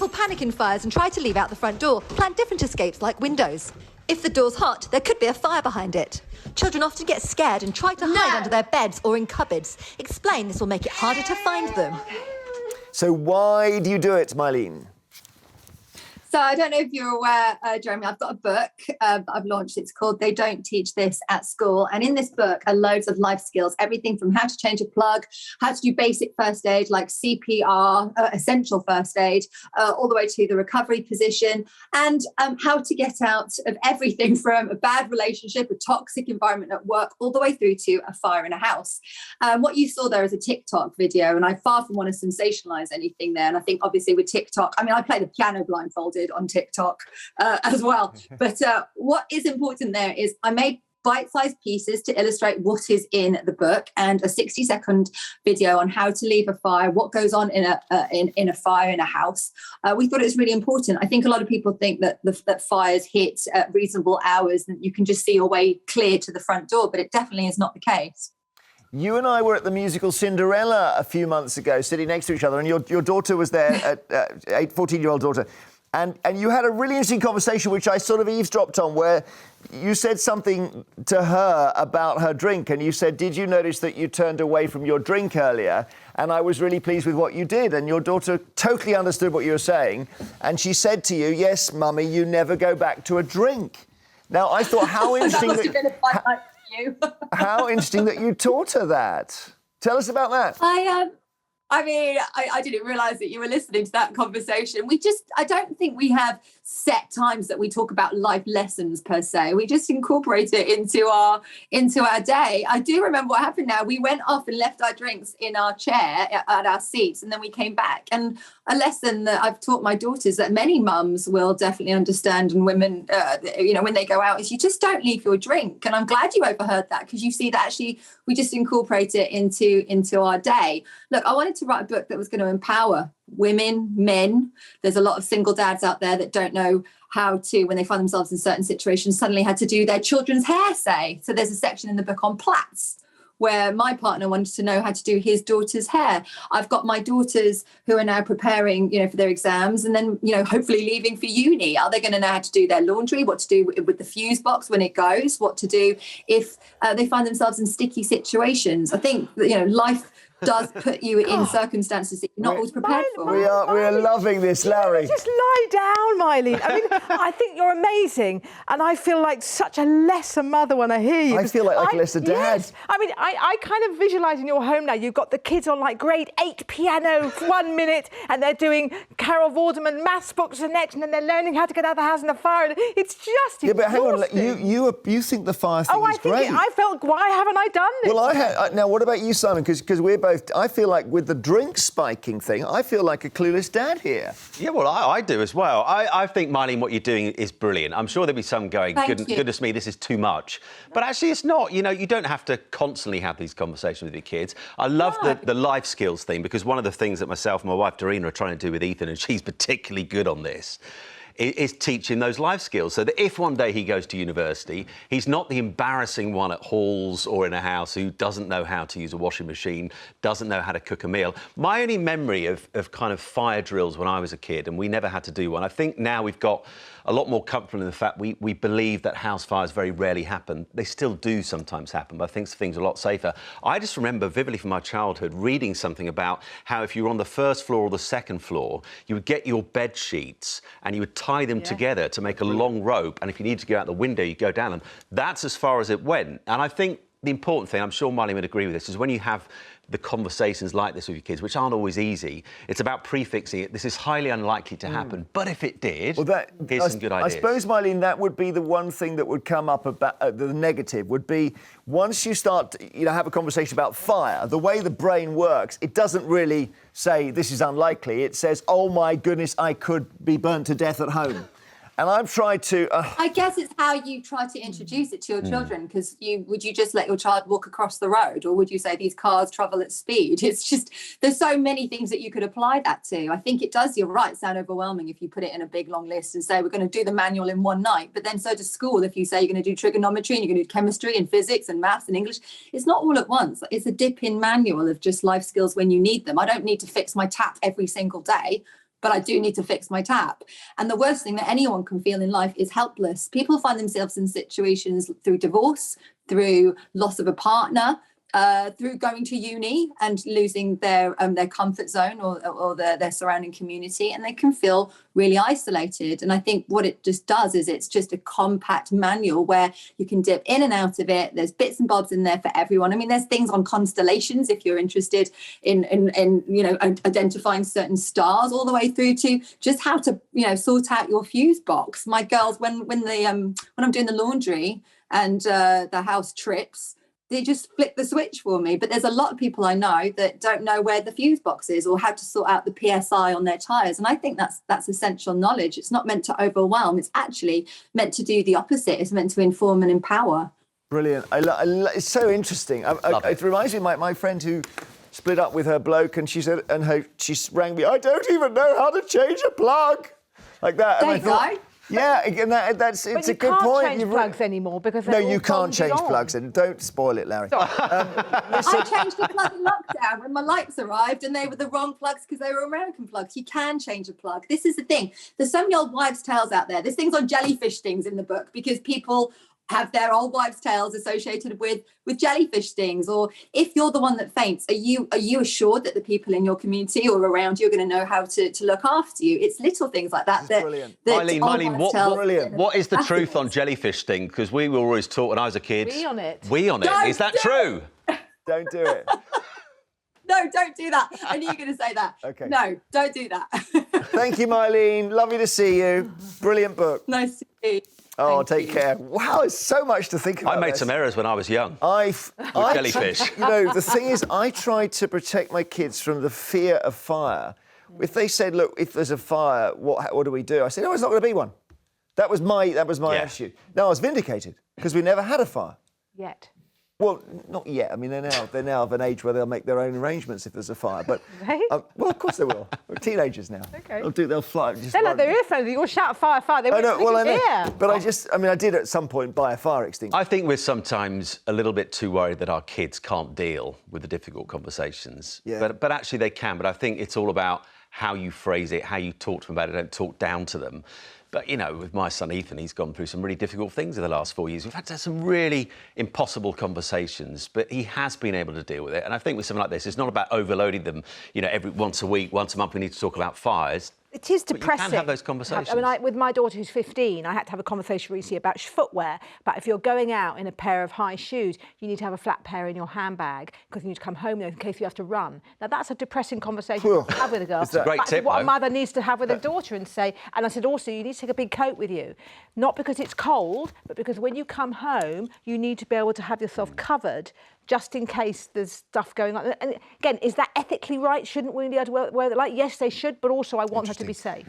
People panic in fires and try to leave out the front door. Plan different escapes like windows. If the door's hot, there could be a fire behind it. Children often get scared and try to hide under their beds or in cupboards. Explain this will make it harder to find them. So why do you do it, Myleene? So I don't know if you're aware, Jeremy, I've got a book that I've launched. It's called They Don't Teach This at School. And in this book are loads of life skills, everything from how to change a plug, how to do basic first aid like CPR, essential first aid, all the way to the recovery position, and how to get out of everything from a bad relationship, a toxic environment at work, all the way through to a fire in a house. What you saw there is a TikTok video, and I far from want to sensationalize anything there. And I think obviously with TikTok, I mean, I play the piano blindfolded on TikTok as well. But what is important there is I made bite-sized pieces to illustrate what is in the book, and a 60-second video on how to leave a fire, what goes on in a fire in a house. We thought it was really important. I think a lot of people think that that fires hit at reasonable hours and you can just see your way clear to the front door, but it definitely is not the case. You and I were at the musical Cinderella a few months ago, sitting next to each other, and your daughter was there, 14-year-old daughter. And you had a really interesting conversation, which I sort of eavesdropped on, where you said something to her about her drink. And you said, did you notice that you turned away from your drink earlier? And I was really pleased with what you did. And your daughter totally understood what you were saying. And she said to you, yes, Mummy, you never go back to a drink. Now, I thought, how interesting that must have been a fun night for you. How interesting that you taught her that. Tell us about that. I didn't realise that you were listening to that conversation. I don't think we have set times that we talk about life lessons per se. We just incorporate it into our day. I do remember what happened now. We went off and left our drinks in our chair at our seats, and then we came back. And a lesson that I've taught my daughters that many mums will definitely understand, and women, when they go out, is you just don't leave your drink. And I'm glad you overheard that, because you see that actually we just incorporate it into our day. Look, I wanted to write a book that was going to empower women, men. There's a lot of single dads out there that don't know how to, when they find themselves in certain situations, suddenly had to do their children's hair, say. So there's a section in the book on plaits, where my partner wanted to know how to do his daughter's hair. I've got my daughters who are now preparing, for their exams, and then, hopefully leaving for uni. Are they going to know how to do their laundry, what to do with the fuse box when it goes, what to do if they find themselves in sticky situations? I think, life does put you in circumstances that you're not always prepared for. We are loving this, Larry. Just lie down, Myleene. I mean, I think you're amazing, and I feel like such a lesser mother when I hear you. I feel like a lesser dad. Yes. I mean, I kind of visualise in your home now, you've got the kids on like grade 8 piano 1 minute, and they're doing Carol Vorderman maths books the next, and then they're learning how to get out of the house in the fire. It's just but hang on, you think the fire thing is great. I felt, why haven't I done this? Well, now what about you, Simon? Because we're both. I feel like with the drink spiking thing, I feel like a clueless dad here. Yeah, well, I do as well. I think, Myleene, what you're doing is brilliant. I'm sure there'll be some going, goodness me, this is too much. But actually, it's not. You don't have to constantly have these conversations with your kids. I love the life skills thing, because one of the things that myself and my wife, Doreen, are trying to do with Ethan, and she's particularly good on this, is teaching those life skills, so that if one day he goes to university, he's not the embarrassing one at halls or in a house who doesn't know how to use a washing machine, doesn't know how to cook a meal. My only memory of kind of fire drills when I was a kid, and we never had to do one, I think now we've got a lot more comfort in the fact we believe that house fires very rarely happen. They still do sometimes happen, but I think things are a lot safer. I just remember vividly from my childhood reading something about how if you were on the first floor or the second floor, you would get your bed sheets and you would tie them together to make a long rope, and if you needed to go out the window, you go down them. That's as far as it went. And I think the important thing, I'm sure Myleene would agree with this, is when you have the conversations like this with your kids, which aren't always easy, it's about prefixing it. This is highly unlikely to happen, but if it did, here's some good ideas. I suppose, Myleene, that would be the one thing that would come up about the negative, would be once you start to, have a conversation about fire, the way the brain works, it doesn't really say this is unlikely. It says, oh my goodness, I could be burnt to death at home. And I've tried to... I guess it's how you try to introduce it to your children, because would you just let your child walk across the road, or would you say these cars travel at speed? It's just, there's so many things that you could apply that to. I think it does, you're right, sound overwhelming if you put it in a big long list and say we're going to do the manual in one night, but then so does school. If you say you're going to do trigonometry and you're going to do chemistry and physics and maths and English, it's not all at once. It's a dip in manual of just life skills when you need them. I don't need to fix my tap every single day, but I do need to fix my tap. And the worst thing that anyone can feel in life is helpless. People find themselves in situations through divorce, through loss of a partner, through going to uni and losing their comfort zone or their surrounding community, and they can feel really isolated. And I think what it just does is it's just a compact manual where you can dip in and out of it. There's bits and bobs in there for everyone. I mean, there's things on constellations if you're interested in identifying certain stars, all the way through to just how to sort out your fuse box. My girls, when I'm doing the laundry and the house trips, they just flick the switch for me. But there's a lot of people I know that don't know where the fuse box is or how to sort out the PSI on their tyres. And I think that's essential knowledge. It's not meant to overwhelm. It's actually meant to do the opposite. It's meant to inform and empower. Brilliant. It's so interesting. It reminds me of my friend who split up with her bloke, and she said, she rang me, I don't even know how to change a plug. Like that. There you go. Yeah, and it's a good point. But you can't change plugs anymore because no, you can't change plugs, and don't spoil it, Larry. I changed the plug in lockdown when my lights arrived, and they were the wrong plugs because they were American plugs. You can change a plug. This is the thing. There's so many old wives' tales out there. There's things on jellyfish stings in the book because people have their old wives' tales associated with jellyfish stings. Or if you're the one that faints, are you assured that the people in your community or around you are going to know how to look after you? It's little things like that. Brilliant. Myleene, what is the truth on jellyfish sting? Because we were always taught when I was a kid. We on it. Is that true? Don't do it. No, don't do that. I knew you were going to say that. Okay. No, don't do that. Thank you, Myleene. Lovely to see you. Brilliant book. Nice to see you. Oh, take care. Wow, it's so much to think about. I made some errors when I was young. With jellyfish. The thing is, I tried to protect my kids from the fear of fire. If they said, look, if there's a fire, what do we do? I said, it's not going to be one. That was my attitude. Now I was vindicated because we never had a fire. Yet. Well, not yet. I mean, they're now of an age where they'll make their own arrangements if there's a fire. But Right? Well, of course they will. They're teenagers now. Okay. They'll fly. Just They're like their earphones. You'll shout fire, fire. They won't hear. But I did at some point buy a fire extinguisher. I think we're sometimes a little bit too worried that our kids can't deal with the difficult conversations. Yeah. But actually they can. But I think it's all about how you phrase it, how you talk to them about it. Don't talk down to them. But, with my son Ethan, he's gone through some really difficult things in the last 4 years. We've had to have some really impossible conversations, but he has been able to deal with it. And I think with something like this, it's not about overloading them, every once a week, once a month, we need to talk about fires. It is depressing. But you can have those conversations. I mean, with my daughter who's 15, I had to have a conversation recently about footwear. But if you're going out in a pair of high shoes, you need to have a flat pair in your handbag because you need to come home in case you have to run. Now, that's a depressing conversation to have with a girl. It's a great tip, what though. a mother needs to have with her daughter and say, and I said, also, you need to take a big coat with you. Not because it's cold, but because when you come home, you need to be able to have yourself covered just in case there's stuff going on. And again, is that ethically right? Shouldn't we be able to wear that? Like, yes, they should, but also I want her to be safe.